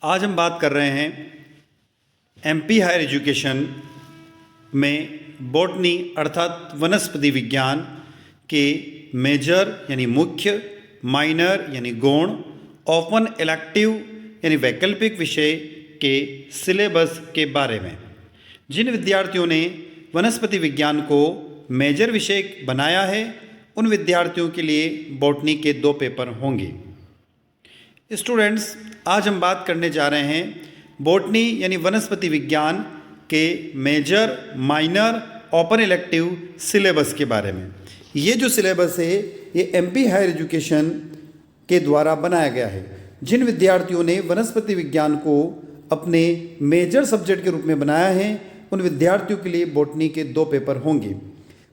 आज हम बात कर रहे हैं एमपी हायर एजुकेशन में बॉटनी अर्थात वनस्पति विज्ञान के मेजर यानी मुख्य, माइनर यानी गौण, ओपन इलेक्टिव यानी वैकल्पिक विषय के सिलेबस के बारे में। जिन विद्यार्थियों ने वनस्पति विज्ञान को मेजर विषय बनाया है उन विद्यार्थियों के लिए बॉटनी के 2 पेपर होंगे। स्टूडेंट्स, आज हम बात करने जा रहे हैं बॉटनी यानी वनस्पति विज्ञान के major, minor, open elective syllabus के बारे में। ये जो सिलेबस है ये एमपी हायर एजुकेशन के द्वारा बनाया गया है। जिन विद्यार्थियों ने वनस्पति विज्ञान को अपने मेजर सब्जेक्ट के रूप में बनाया है उन विद्यार्थियों के लिए बॉटनी के 2 पेपर होंगे।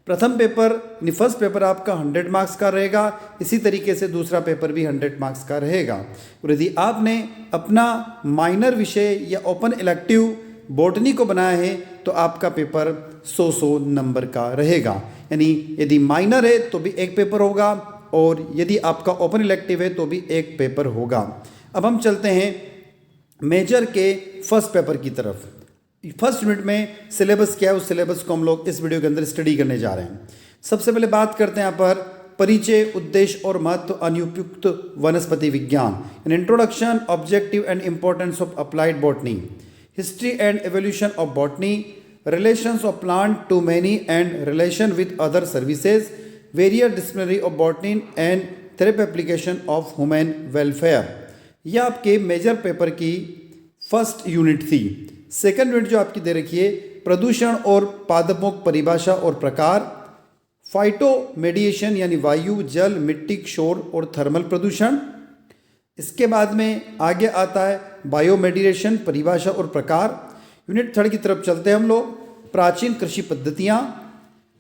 प्रथम पेपर यानी फर्स्ट पेपर आपका 100 मार्क्स का रहेगा। इसी तरीके से दूसरा पेपर भी 100 मार्क्स का रहेगा। और यदि आपने अपना माइनर विषय या ओपन इलेक्टिव बॉटनी को बनाया है तो आपका पेपर 100 नंबर का रहेगा। यानी यदि माइनर है तो भी 1 पेपर होगा और यदि आपका ओपन इलेक्टिव है तो भी 1 पेपर होगा। अब हम चलते हैं मेजर के फर्स्ट पेपर की तरफ। फर्स्ट यूनिट में सिलेबस क्या है उस सिलेबस को हम लोग इस वीडियो के अंदर स्टडी करने जा रहे हैं। सबसे पहले बात करते हैं यहाँ पर परिचय, उद्देश्य और महत्व अनुपयुक्त वनस्पति विज्ञान, an introduction, objective and importance of applied botany, history and evolution of botany, relations of plant to many and relation with other services, various disciplinary of botany and therapy application of human welfare. यह आपके major paper की first unit थी। Second unit जो आपकी दे रखी है प्रदूषण और पादपों की परिभाषा और प्रकार, फाइटो मेडिएशन यानी वायु, जल, मिट्टी, शोर और थर्मल प्रदूषण। इसके बाद में आगे आता है बायोमेडिएशन, परिभाषा और प्रकार। यूनिट 3 की तरफ चलते हैं हम लोग। प्राचीन कृषि पद्धतियाँ,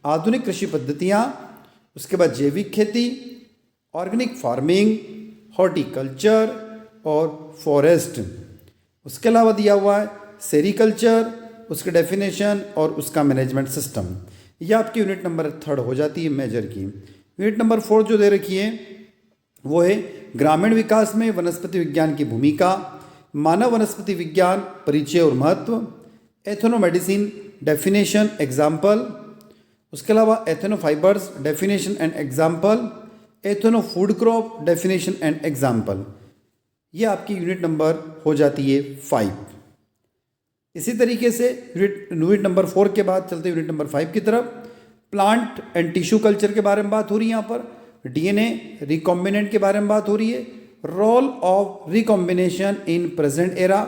आधुनिक कृषि पद्धतियाँ, उसके बाद जैविक खेती, ऑर्गेनिक फार्मिंग, हॉर्टिकल्चर और फॉरेस्ट। उसके अलावा दिया हुआ है सेरिकल्चर, उसके डेफिनेशन और उसका मैनेजमेंट सिस्टम। यह आपकी यूनिट नंबर 3 हो जाती है मेजर की। यूनिट नंबर 4 जो दे रखी है वो है ग्रामीण विकास में वनस्पति विज्ञान की भूमिका, मानव वनस्पति विज्ञान, परिचय और महत्व, एथेनोमेडिसिन, डेफिनेशन, एग्जाम्पल। उसके अलावा ethnofibres, definition and example, ethno food crop, definition and example. यह आपकी यूनिट नंबर हो जाती है 5। इसी तरीके से यूनिट नंबर 4 के बाद चलते यूनिट नंबर 5 की तरफ। प्लांट एंड टिश्यू कल्चर के बारे में बात हो रही है। यहाँ पर डीएनए रिकॉम्बिनेंट के बारे में बात हो रही है। Role of recombination in present era,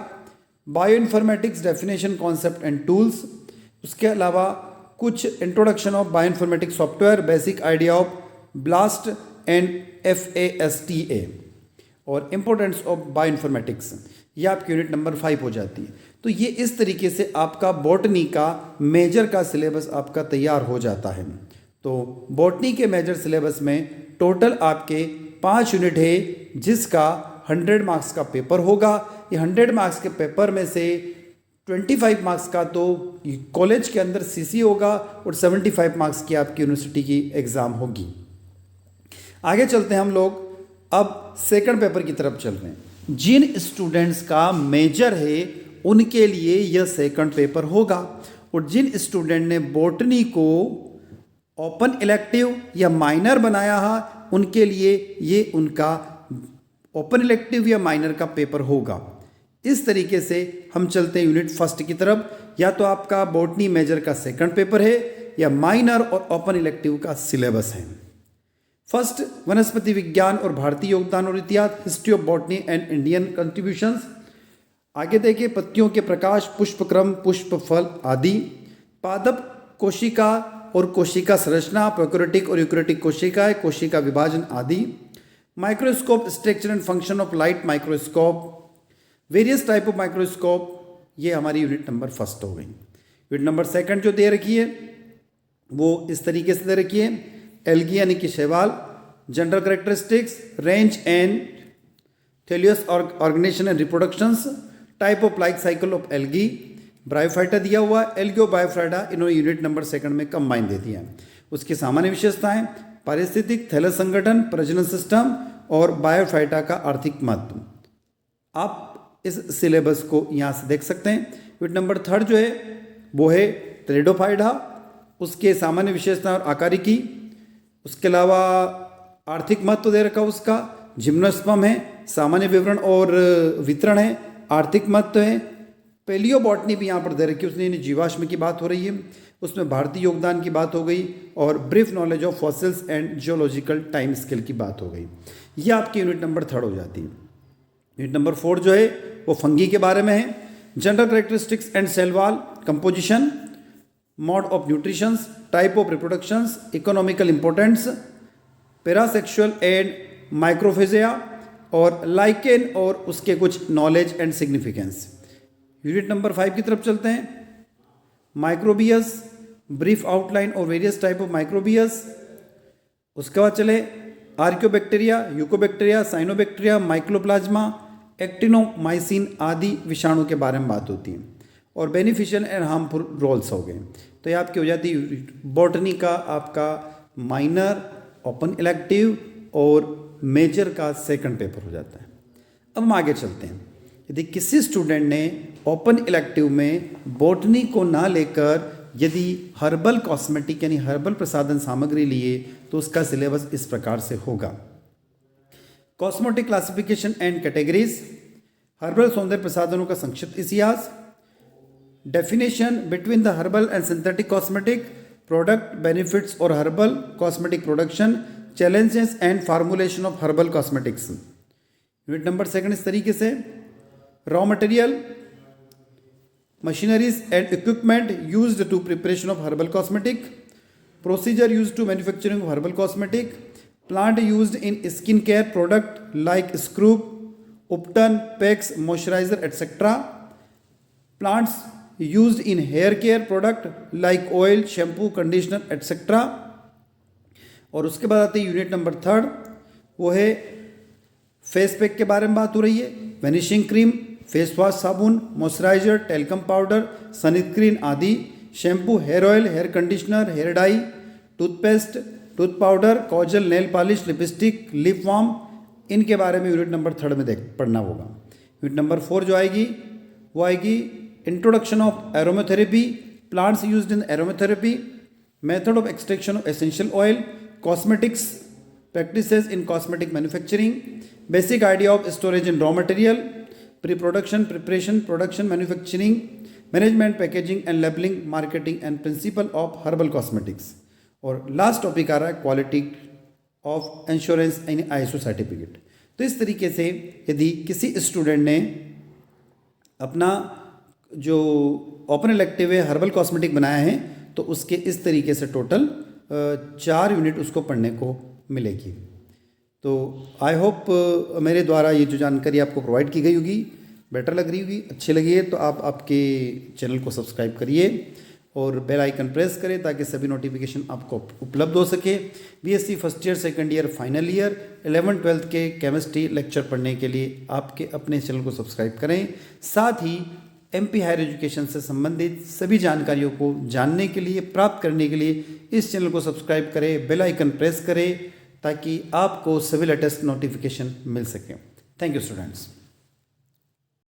bioinformatics, definition, concept and tools. उसके अलावा कुछ introduction of bioinformatics software, basic idea of blast and FASTA और इम्पोर्टेंस ऑफ बायो इन्फॉर्मेटिक्स। यह आपकी यूनिट नंबर 5 हो जाती है। तो ये इस तरीके से आपका बॉटनी का मेजर का सिलेबस आपका तैयार हो जाता है। तो बॉटनी के मेजर सिलेबस में टोटल आपके 5 यूनिट है जिसका 100 मार्क्स का पेपर होगा। ये 100 मार्क्स के पेपर में से 25 मार्क्स का तो कॉलेज के अंदर CC होगा और 75 मार्क्स की आपकी यूनिवर्सिटी की एग्ज़ाम होगी। आगे चलते हैं हम लोग। अब सेकंड पेपर की तरफ चल रहे हैं। जिन स्टूडेंट्स का मेजर है उनके लिए यह सेकंड पेपर होगा और जिन स्टूडेंट ने बॉटनी को ओपन इलेक्टिव या माइनर बनाया है उनके लिए ये उनका ओपन इलेक्टिव या माइनर का पेपर होगा। इस तरीके से हम चलते हैं यूनिट 1 की तरफ। या तो आपका बॉटनी मेजर का सेकंड पेपर है या माइनर और ओपन इलेक्टिव का सिलेबस है। फर्स्ट, वनस्पति विज्ञान और भारतीय योगदान और इतिहास, history of botany and Indian contributions. आगे देखिए पत्तियों के प्रकाश, पुष्प क्रम, पुष्प फल आदि, पादप कोशिका और कोशिका संरचना, प्रोकैरियोटिक और यूकैरियोटिक कोशिकाएं, कोशिका विभाजन आदि, microscope, structure and function of light microscope, various type of microscope. ये हमारी यूनिट नंबर 1 हो गई। यूनिट नंबर 2 जो दे रखी है वो इस तरीके से दे रखी है। एल्गी यानी कि शैवाल, general characteristics, range and thallus organisation and reproductions, type of life cycle of algae, bryophyta दिया हुआ है। एल्गी और बायोफाइटा इन्होंने यूनिट नंबर 2 में कंबाइन दे दिया है। उसकी सामान्य विशेषताएं, पारिस्थितिक, थैलस संगठन, प्रजनन सिस्टम और बायोफाइटा का आर्थिक महत्व। आप इस सिलेबस को यहाँ से देख सकते हैं। यूनिट नंबर 3 जो है वो है थ्रेडोफाइडा, उसके सामान्य विशेषता और आकारिकी, उसके अलावा आर्थिक महत्व दे रखा उसका, जिम्नोस्पर्म है, सामान्य विवरण और वितरण है, आर्थिक महत्व है, पेलियोबॉटनी भी यहाँ पर दे रखी है, उसने जीवाश्म की बात हो रही है, उसमें भारतीय योगदान की बात हो गई और brief knowledge of fossils and geological time scale की बात हो गई। ये आपकी यूनिट नंबर 3 हो जाती है। यूनिट नंबर 4 जो है वो फंगी के बारे में है, general characteristics and cell wall composition, mode of nutritions, type of reproductions, economical importance, parasexual and microphagia और लाइकेन और उसके कुछ knowledge and significance. Unit number 5 की तरफ चलते हैं। माइक्रोबियस, ब्रीफ आउटलाइन और वेरियस टाइप ऑफ माइक्रोबियस। उसके बाद चले archaeobacteria, eubacteria, cyanobacteria, mycoplasma, actinomycin आदि विषाणु के बारे में बात होती है और बेनिफिशियल एंड हार्मफुल रोल्स हो गए। तो ये आपकी हो जाती है बॉटनी का आपका माइनर, ओपन इलेक्टिव और मेजर का सेकंड पेपर हो जाता है। अब हम आगे चलते हैं। यदि किसी स्टूडेंट ने ओपन इलेक्टिव में बॉटनी को ना लेकर यदि हर्बल कॉस्मेटिक यानी हर्बल प्रसाधन सामग्री लिए तो उसका सिलेबस इस प्रकार से होगा। Cosmetic classification and categories, herbal सौंदर्य प्रसाधनों का संक्षिप्त इतिहास, definition between the herbal and synthetic cosmetic, product benefits और herbal cosmetic production, challenges and formulation of herbal cosmetics. Unit number 2 इस तरीके से raw material, machineries and equipment used to preparation of herbal cosmetic, procedure used to manufacturing of herbal cosmetic, plant used in skin care product like scrub, upton, packs, moisturizer, etc., plants used in hair care product like oil, shampoo, conditioner, etc. और उसके बाद आती है unit number 3, वो है face pack के बारे में बात हो रही है, वेनिशिंग क्रीम, फेस वॉश, साबुन, मॉइस्चराइजर, टेल्कम पाउडर, सनस्क्रीन आदि, shampoo, hair oil, hair conditioner, hair dye, toothpaste, tooth powder, kajal, nail polish, lipstick, lip balm, इनके बारे में यूनिट नंबर 3 में पढ़ना होगा। यूनिट नंबर 4 जो आएगी वो आएगी introduction of aromatherapy, plants used in aromatherapy, method of extraction of essential oil, cosmetics, practices in cosmetic manufacturing, basic idea of storage in raw material, preproduction, preparation, production, manufacturing, management, packaging and labelling, marketing and principle of herbal cosmetics. और last topic आ रहा है quality of insurance and ISO certificate. तो इस तरीके से यदि किसी स्टूडेंट ने अपना जो ओपन इलेक्टिव है हर्बल कॉस्मेटिक बनाया है तो उसके इस तरीके से टोटल 4 यूनिट उसको पढ़ने को मिलेगी। तो आई होप मेरे द्वारा ये जो जानकारी आपको प्रोवाइड की गई होगी बेटर लग रही होगी, अच्छी लगी है तो आप आपके चैनल को सब्सक्राइब करिए और बेल आइकन प्रेस करें ताकि सभी नोटिफिकेशन आपको उपलब्ध हो सके। BSc first year, second year, final year, 11th 12th के केमिस्ट्री लेक्चर पढ़ने के लिए आपके अपने चैनल को सब्सक्राइब करें। साथ ही MP हायर एजुकेशन से संबंधित सभी जानकारियों को जानने के लिए, प्राप्त करने के लिए इस चैनल को सब्सक्राइब करें, बेल आइकन प्रेस करें ताकि आपको सभी लेटेस्ट नोटिफिकेशन मिल सके। Thank you students.